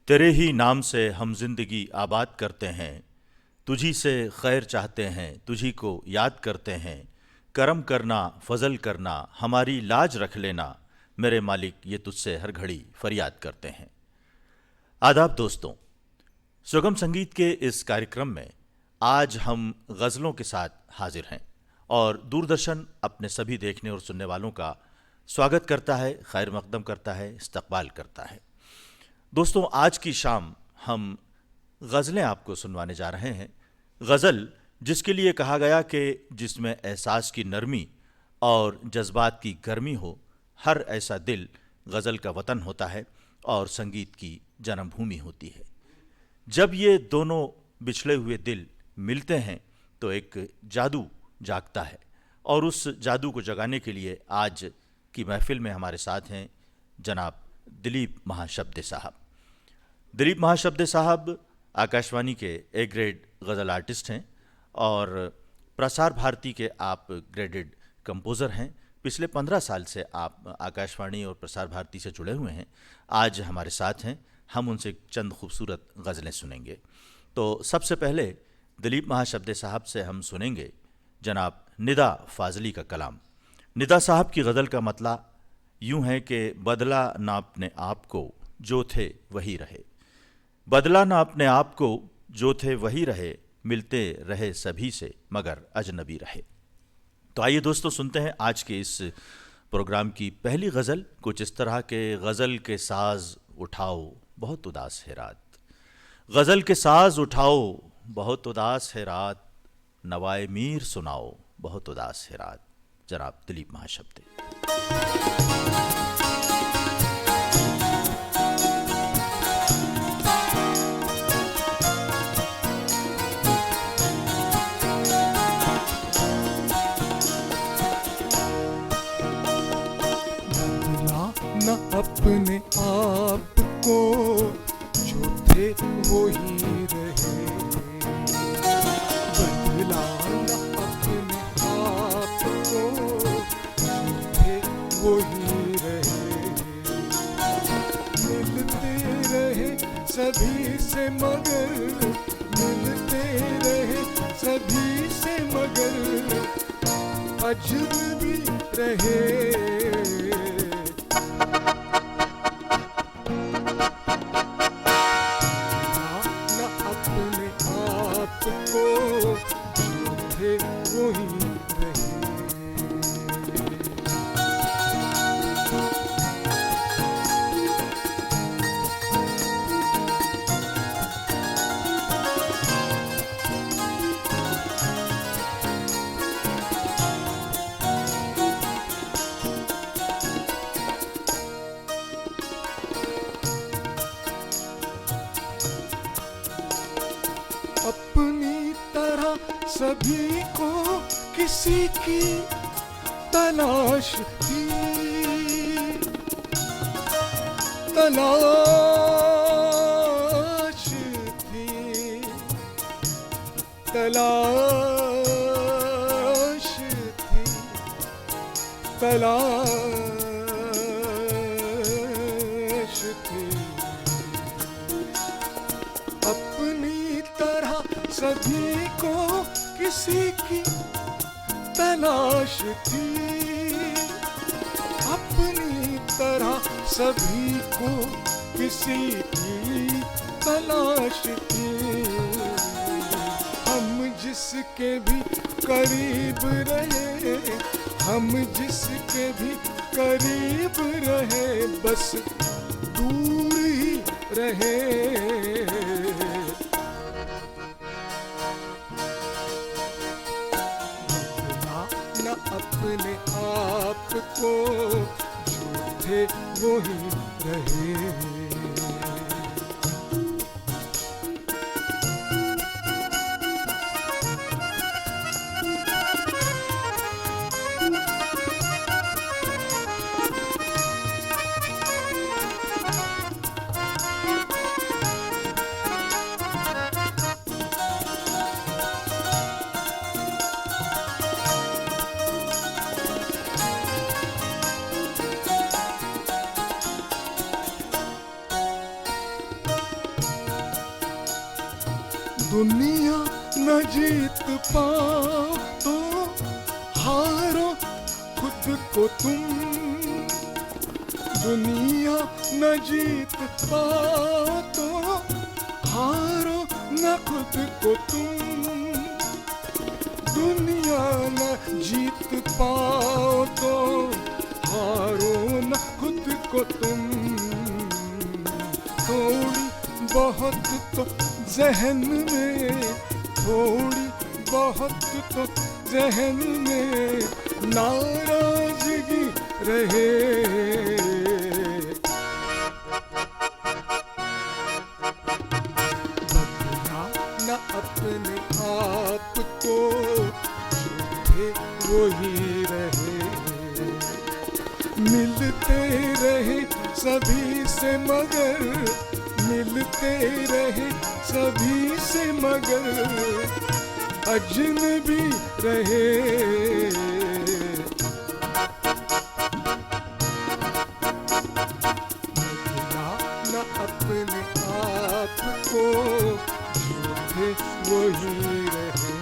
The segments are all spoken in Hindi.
तेरे ही नाम से हम जिंदगी आबाद करते हैं, तुझी से खैर चाहते हैं, तुझी को याद करते हैं। करम करना, फजल करना, हमारी लाज रख लेना, मेरे मालिक ये तुझसे हर घड़ी फरियाद करते हैं। आदाब दोस्तों, सुगम संगीत के इस कार्यक्रम में आज हम गज़लों के साथ हाजिर हैं और दूरदर्शन अपने सभी देखने और सुनने वालों का स्वागत करता है, खैर मकदम करता है, इस्तकबाल करता है। दोस्तों, आज की शाम हम गज़लें आपको सुनवाने जा रहे हैं। गज़ल जिसके लिए कहा गया कि जिसमें एहसास की नरमी और जज्बात की गर्मी हो, हर ऐसा दिल गज़ल का वतन होता है और संगीत की जन्मभूमि होती है। जब ये दोनों बिछड़े हुए दिल मिलते हैं तो एक जादू जागता है और उस जादू को जगाने के लिए आज की महफिल में हमारे साथ हैं जनाब दिलीप महाशब्दे साहब। दिलीप महाशब्दे साहब आकाशवाणी के ए ग्रेड गज़ल आर्टिस्ट हैं और प्रसार भारती के आप ग्रेडेड कंपोज़र हैं। पिछले 15 साल से आप आकाशवाणी और प्रसार भारती से जुड़े हुए हैं। आज हमारे साथ हैं, हम उनसे चंद खूबसूरत गज़लें सुनेंगे। तो सबसे पहले दिलीप महाशब्दे साहब से हम सुनेंगे जनाब निदा फाजली का कलाम। निदा साहब की गज़ल का मतला यूं है कि बदला ना अपने आप को, जो थे वही रहे। बदला ना अपने आप को, जो थे वही रहे, मिलते रहे सभी से मगर अजनबी रहे। तो आइए दोस्तों, सुनते हैं आज के इस प्रोग्राम की पहली गज़ल। कुछ इस तरह के गज़ल के साज उठाओ बहुत उदास है रात, गज़ल के साज उठाओ बहुत उदास है रात, नवाए मीर सुनाओ बहुत उदास है रात। जनाब दिलीप महाशब्दे। न अपने आप को, जो थे वो ही रहे। बदला न अपने आप को, जो थे वो ही रहे। मिलते रहे सभी से मगर, मिलते रहे सभी से मगर अजनबी रहे। अपनी तरह सभी को किसी की तलाश थी, तलाश थी, तलाश थी, तलाश थी। अपनी तरह सभी को किसी की तलाश थी, अपनी तरह सभी को किसी की तलाश थी। हम जिसके भी करीब रहे, हम जिसके भी करीब रहे, बस दूर ही रहे। अपने आप को, जो थे वो ही रहे। दुनिया न जीत पाओ तो हारो खुद को तुम। दुनिया न जीत पाओ तो हारो न खुद को तुम। दुनिया न जीत पाओ तो हारो न खुद को तुम। थोड़ी बहुत तो ज़हन में, थोड़ी बहुत तो ज़हन में नाराज़गी रहे। बदला न अपने आप को, जो थे वही रहे। मिलते रहे सभी से मगर, मिलते रहे सभी से मगर अजनबी रहे। बदला न अपने आप को, जो थे वही रहे।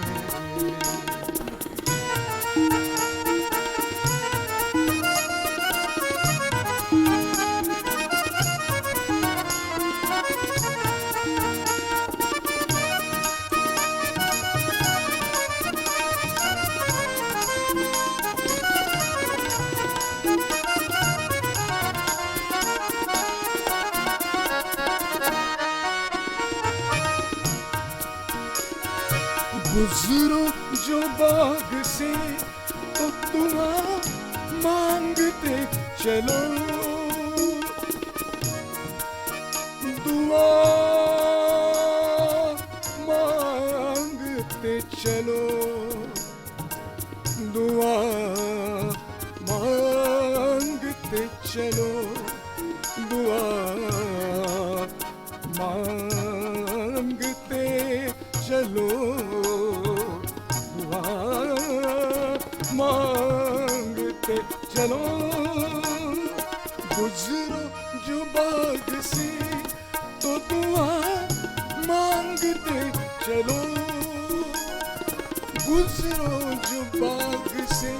गुजरो जो बाग से तो दुआ मांगते चलो। दुआ मांगते चलो। दुआ मांगते चलो। दुआ मांगते चलो। मांगते चलो। गुजरो जो बाग से तो दुआ मांगते चलो। गुजरो जो बाग से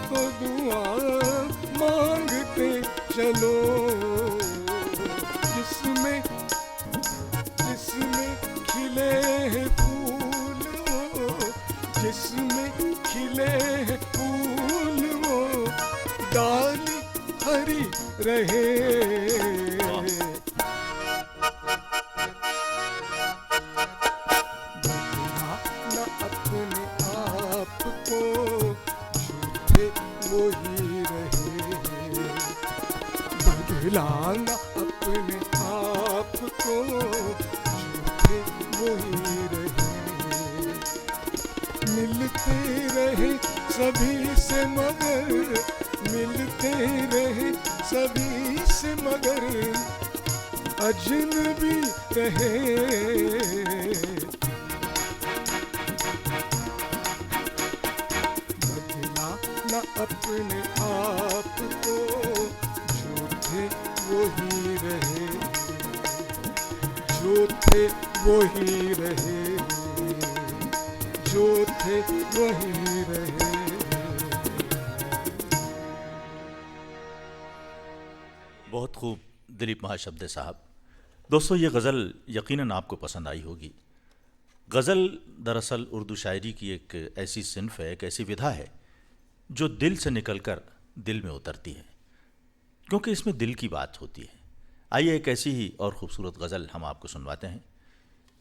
तो दुआ मांगते चलो। जिसमें जिसमें खिले हैं फूल वो, जिसमें खिले हैं फूल वो डाली हरी रहे। बदला न अपने आप को, जो थे वही रहे। बदला न अपने आप को, जो थे वही रहे। मिलते रहे सभी से मगर, मिलते रहे सभी से मगर अजनबी रहे। बदला न अपने आप को, जो थे वही रहे। जो थे वही रहे। जो थे वही रहे। बहुत खूब दिलीप महाशब्द साहब। दोस्तों, ये गज़ल यकीनन आपको पसंद आई होगी। गज़ल दरअसल उर्दू शायरी की एक ऐसी सिन्फ है, एक ऐसी विधा है जो दिल से निकलकर दिल में उतरती है, क्योंकि इसमें दिल की बात होती है। आइए एक ऐसी ही और ख़ूबसूरत गज़ल हम आपको सुनवाते हैं।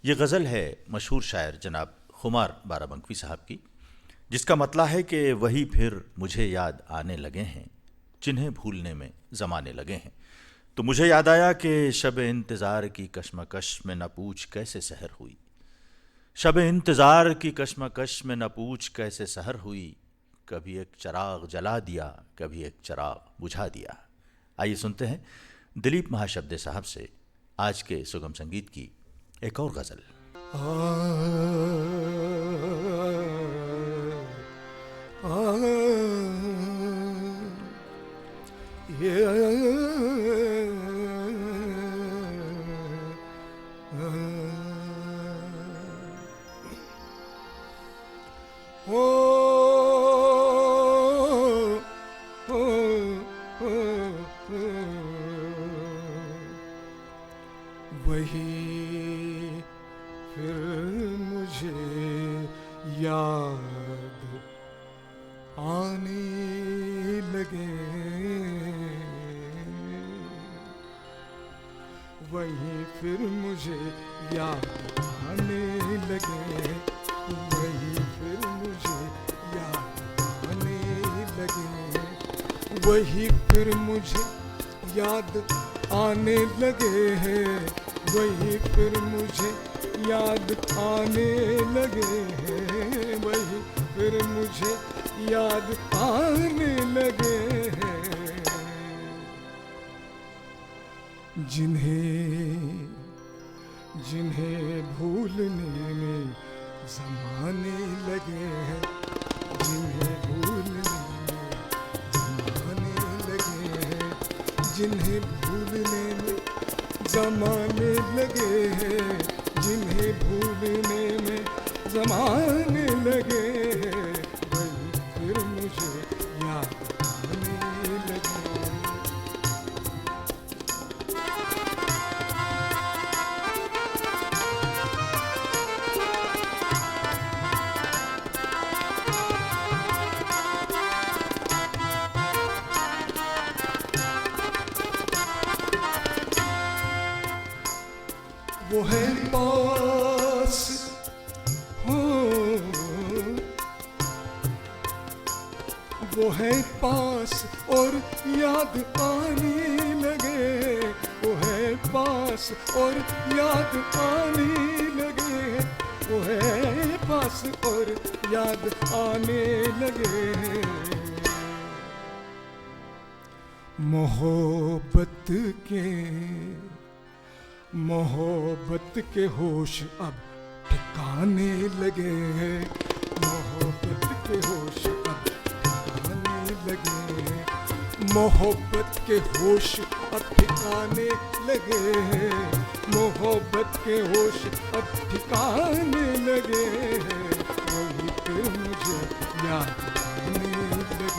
ये गज़ल है मशहूर शायर जनाब खुमार बाराबंकी साहब की, जिसका मतला है कि वही फिर मुझे याद आने लगे हैं, जिन्हें भूलने में ज़माने लगे हैं। तो मुझे याद आया कि शब इंतज़ार की कश्मकश में न पूछ कैसे सहर हुई। शब इंतज़ार की कश्मकश में न पूछ कैसे सहर हुई। कभी एक चिराग जला दिया, कभी एक चिराग बुझा दिया। आइए सुनते हैं दिलीप महाशब्द साहब से आज के सुगम संगीत की एक और गज़ल। वही फिर मुझे याद आने लगे, वही फिर मुझे याद आने लगे, वही फिर मुझे याद आने लगे, वही फिर मुझे याद आने लगे हैं, वही फिर मुझे याद आने लगे हैं, वही फिर मुझे याद आने लगे हैं, जिन्हें भूलने में ज़माने लगे हैं, जिन्हें भूलने में ज़माने लगे हैं, जिन्हें भूलने में ज़माने लगे हैं, जिन्हें भूलने में ज़माने लगे हैं, वही फिर मुझे याद आने लगे। वो है पास हो, वो है पास और याद आने लगे, वो है पास और याद आने लगे, वो है पास और याद आने लगे, मोहब्बत के होश अब ठिकाने लगे हैं, मोहब्बत के होश अब ठिकाने लगे हैं, मोहब्बत के होश अब ठिकाने लगे हैं, मोहब्बत के होश अब ठिकाने लगे हैं, वही फिर मुझे याद आने लगे।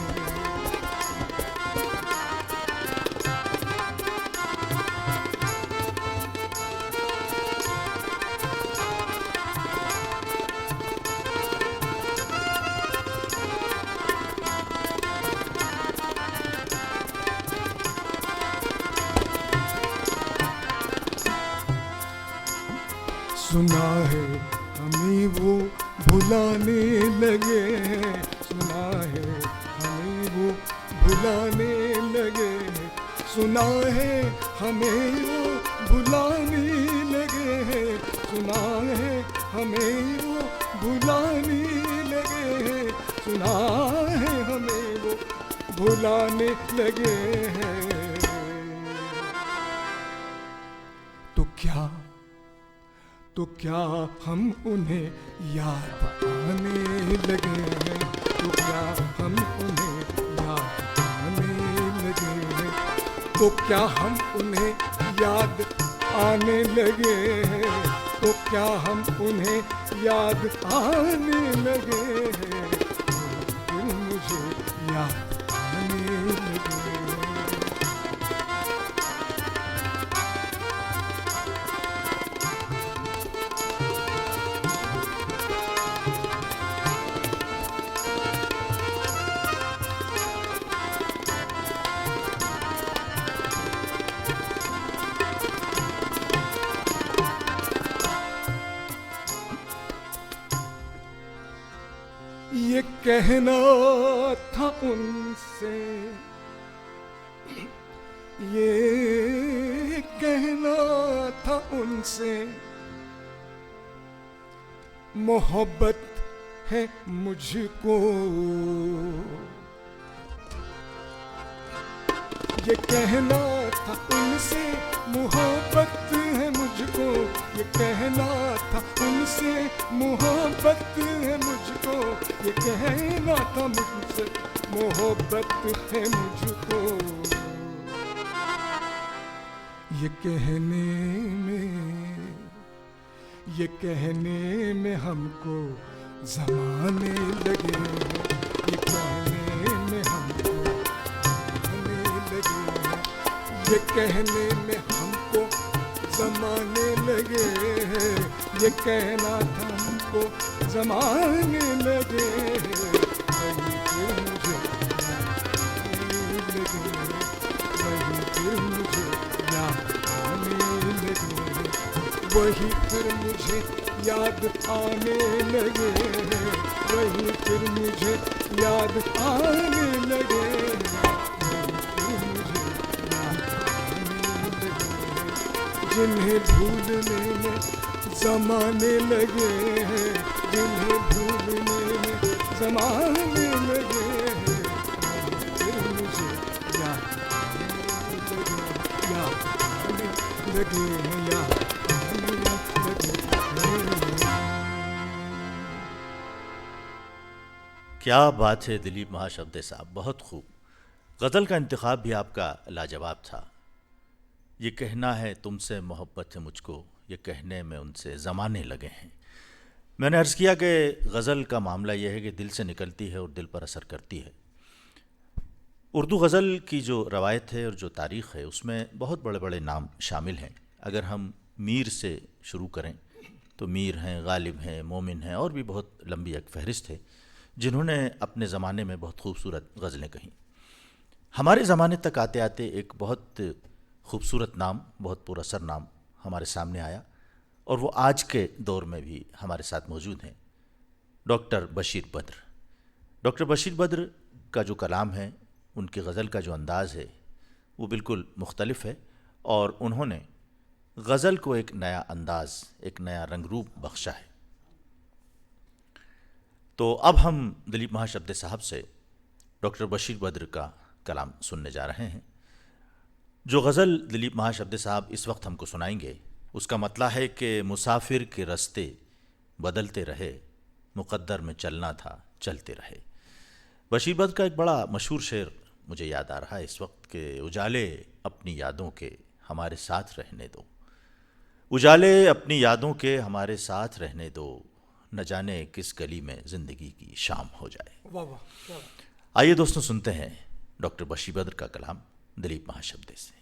सुना है हमें वो भुलाने लगे, सुना है हमें वो भुलाने लगे, सुना है हमें वो भुलाने लगे, सुना है हमें वो भुलाने लगे, सुना है हमें वो भुलाने लगे हैं, तो क्या हम उन्हें याद आने लगे हैं, तो क्या हम उन्हें याद आने लगे हैं, तो क्या हम उन्हें याद आने लगे हैं, तो क्या हम उन्हें याद आने लगे हैं, फिर मुझे याद आने लगे। ये कहना था उनसे, ये कहना था उनसे, मोहब्बत है मुझको, ये कहना था उनसे, मोहब्बत है मुझको, ये कहना था उनसे, मोहब्बत है मुझको, ये कहना था मुझसे, मोहब्बत है मुझको, ये कहने में हमको ज़माने लगे, ये कहने में हमको ज़माने लगे, ये कहने में हमको जमाने लगे हैं, ये कहना था हमको जमाने लगे हैं, वही फिर मुझे वही फिर मुझे याद आने लगे, वही फिर मुझे याद आने लगे, वही फिर मुझे याद आने लगे, जिन्हें भूलने में जमाने लगे हैं, जिन्हें भूलने में जमाने लगे हैं, फिर मुझे याद आने लगे हैं, याद क्या बात है दिलीप महाशब्दे साहब, बहुत खूब। गज़ल का इंतखाब भी आपका लाजवाब था। ये कहना है तुमसे मोहब्बत है मुझको, ये कहने में उनसे ज़माने लगे हैं। मैंने अर्ज़ किया कि गज़ल का मामला यह है कि दिल से निकलती है और दिल पर असर करती है। उर्दू गज़ल की जो रवायत है और जो तारीख़ है उसमें बहुत बड़े बड़े नाम शामिल हैं। अगर हम मीर से शुरू करें तो मीर हैं, गालिब हैं, मोमिन हैं, और भी बहुत लंबी एक फहरिस्त है जिन्होंने अपने ज़माने में बहुत खूबसूरत गज़लें कहीं। हमारे ज़माने तक आते आते एक बहुत खूबसूरत नाम, बहुत पुरअसर नाम हमारे सामने आया और वो आज के दौर में भी हमारे साथ मौजूद हैं, डॉक्टर बशीर बद्र। डॉक्टर बशीर बद्र का जो कलाम है, उनकी गज़ल का जो अंदाज़ है वो बिल्कुल मुख्तलिफ है और उन्होंने गज़ल को एक नया अंदाज़, एक नया रंग रूप बख्शा है। तो अब हम दिलीप महाशब्दे साहब से डॉक्टर बशीर बद्र का कलाम सुनने जा रहे हैं। जो गज़ल दिलीप महाशब्दे साहब इस वक्त हमको सुनाएंगे उसका मतलब है कि मुसाफिर के रास्ते बदलते रहे, मुक़द्दर में चलना था चलते रहे। बशीर बद्र का एक बड़ा मशहूर शेर मुझे याद आ रहा है इस वक्त के, उजाले अपनी यादों के हमारे साथ रहने दो, उजाले अपनी यादों के हमारे साथ रहने दो, न जाने किस गली में ज़िंदगी की शाम हो जाए। वाह वाह। आइए दोस्तों सुनते हैं डॉक्टर बशीर बद्र का कलाम दिलीप महाशब्दे से।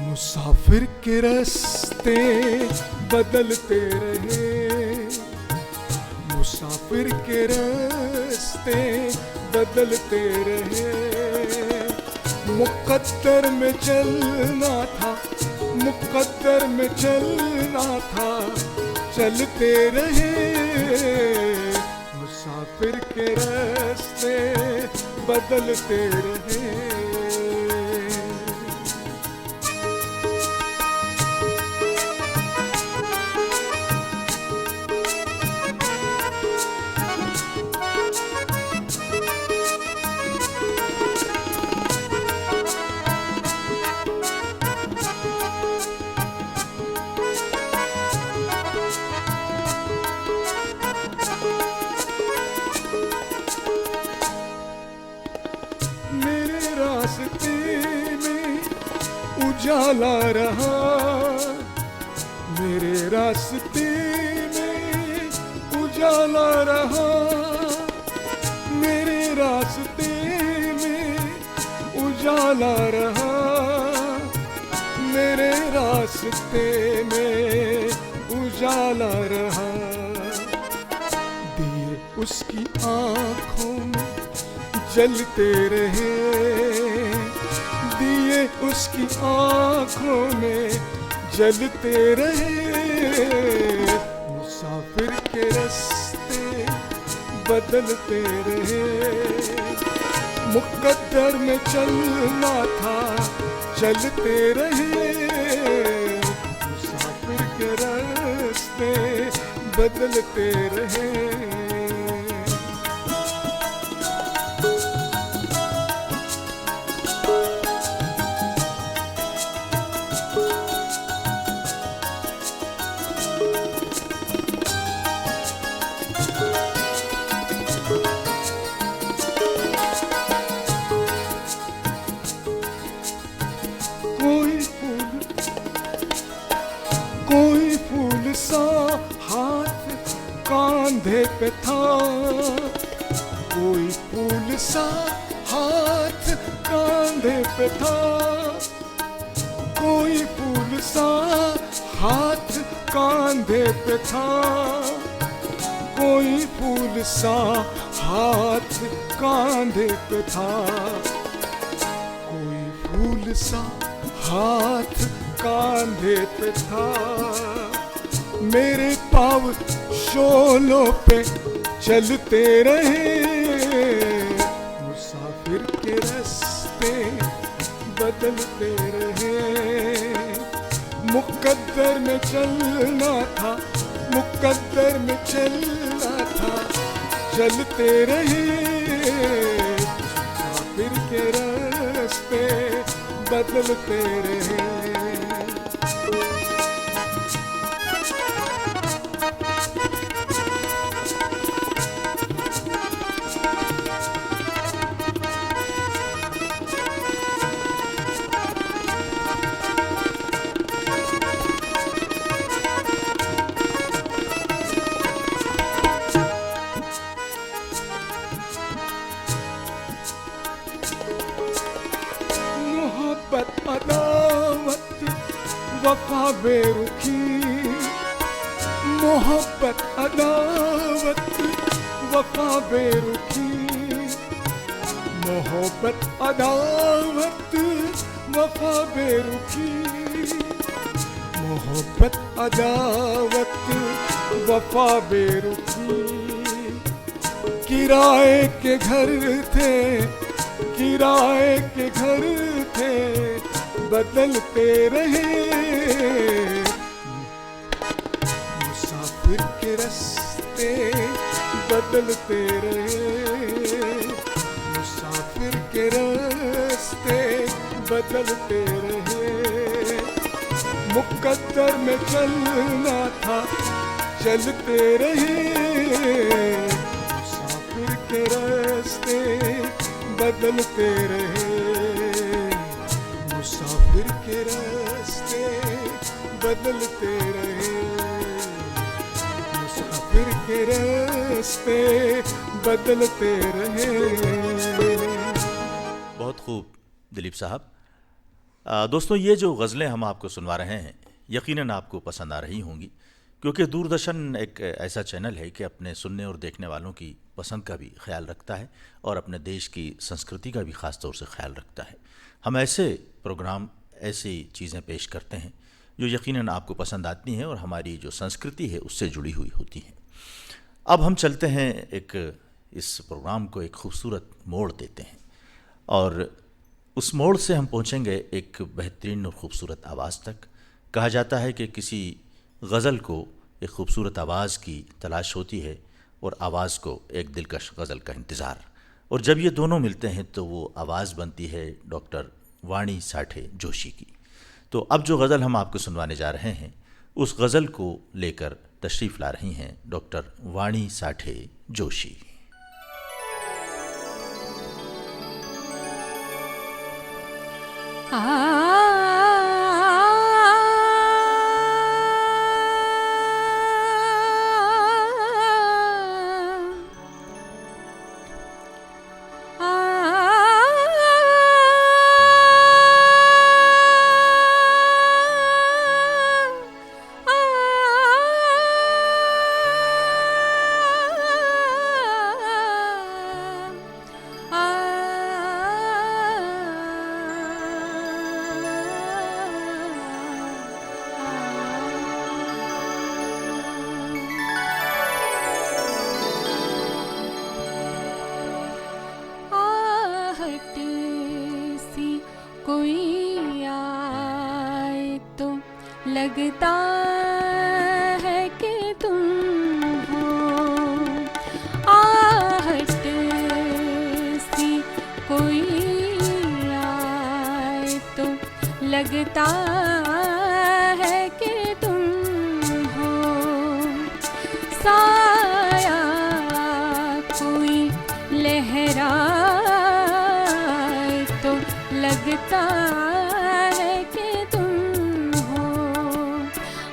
मुसाफिर के रास्ते बदलते रहे, मुसाफिर के रास्ते बदलते रहे, मुक़द्दर में चलना था, मुक़द्दर में चलना था, चलते रहे, मुसाफिर के रास्ते बदलते रहे। उजाला रहा, मेरे रास्ते में उजाला रहा, मेरे रास्ते में उजाला रहा, मेरे रास्ते में उजाला रहा। दिए उसकी आँखों में जलते रहे, दिए उसकी आँखों में जलते रहे, मुसाफिर के रास्ते बदलते रहे, मुक़द्दर में चलना था चलते रहे, मुसाफिर के रास्ते बदलते रहे। पे था, कोई फूल सा हाथ कांधे पे था, कोई फूल सा हाथ कांधे पे था, कोई फूल सा हाथ कांधे पे था, कोई फूल सा हाथ कांधे पे था। मेरे पाँव शोलों पे चलते रहे, मुसाफिर के रास्ते बदलते रहे। मुकद्दर में चलना था, मुकद्दर में चलना था, चलते रहे, मुसाफिर के रास्ते बदलते रहे। मोहब्बत अदावत वफा बेरुखी, मोहब्बत अदावत वफा बेरुखी, मोहब्बत अदावत वफा बेरुखी, मोहब्बत अदावत वफा बेरुखी। किराए के घर थे, किराए के घर थे, बदलते रहे, मुसाफिर के रास्ते बदलते रहे, मुसाफिर के रास्ते बदलते रहे। मुकद्दर में चलना था, चलते रहे, मुसाफिर के रास्ते बदलते रहे, मुसाफिर के रास्ते बदलते रहे, मुसाफिर के रास्ते बदलते रहे। बहुत खूब दिलीप साहब। दोस्तों, ये जो गज़लें हम आपको सुनवा रहे हैं यकीनन आपको पसंद आ रही होंगी, क्योंकि दूरदर्शन एक ऐसा चैनल है कि अपने सुनने और देखने वालों की पसंद का भी ख्याल रखता है और अपने देश की संस्कृति का भी ख़ास तौर से ख्याल रखता है। हम ऐसे प्रोग्राम, ऐसी चीज़ें पेश करते हैं जो यकीनन आपको पसंद आती हैं और हमारी जो संस्कृति है उससे जुड़ी हुई होती हैं। अब हम चलते हैं, इस प्रोग्राम को एक खूबसूरत मोड़ देते हैं और उस मोड़ से हम पहुंचेंगे एक बेहतरीन और ख़ूबसूरत आवाज़ तक। कहा जाता है कि किसी गज़ल को एक खूबसूरत आवाज़ की तलाश होती है और आवाज़ को एक दिलकश गज़ल का इंतज़ार, और जब ये दोनों मिलते हैं तो वो आवाज़ बनती है डॉक्टर वाणी साठे जोशी की। तो अब जो गज़ल हम आपको सुनवाने जा रहे हैं उस गज़ल को लेकर तशरीफ़ ला रही हैं डॉक्टर वाणी साठे जोशी। लगता है कि तुम हो, आहट सी कोई आए तो लगता है कि तुम हो, साया कोई लहराए तो लगता है कि तुम हो,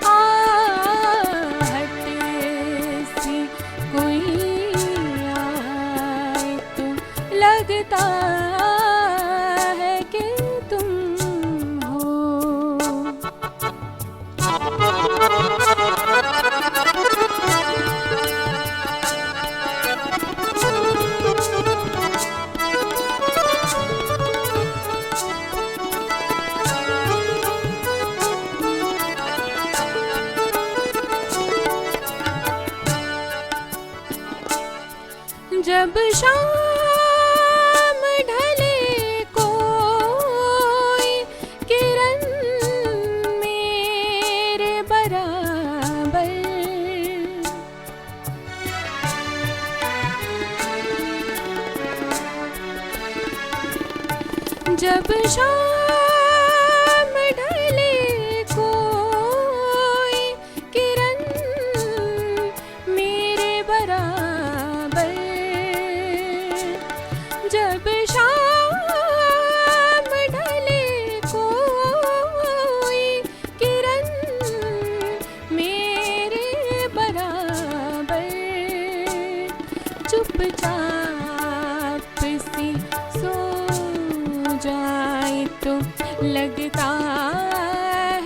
आहट सी कोई शाम ढले कोई किरण मेरे बराबर, जब शाम ढले कोई किरण मेरे बराबर, जब शाम ढले कोई किरण मेरे बराबर, चुपचाप सी सो जाए तो लगता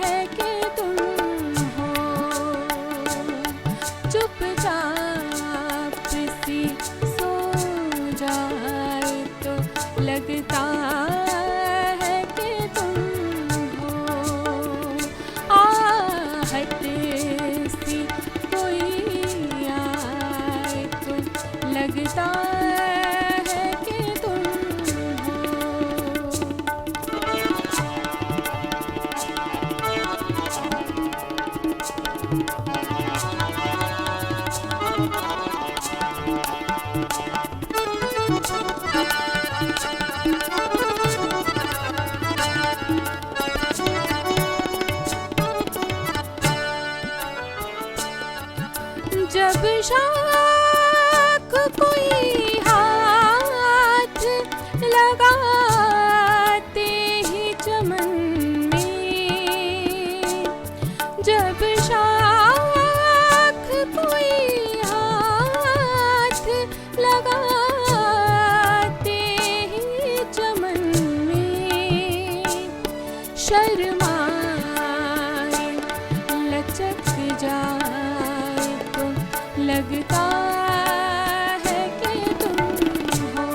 है कि तुम हो, चुपचाप सी सो जाए तो लगता है कि तुम हो, आहट सी कोई आए तो लगता है कि तुम हो। जब शाख कोई हाथ लगाते ही चमन में, जब शाख कोई हाथ लगाते ही चमन में, शर्माए लचक जाए तो लगता है कि तुम हो,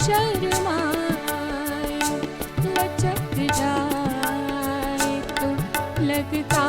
शर्माए लचक जाए तो लगता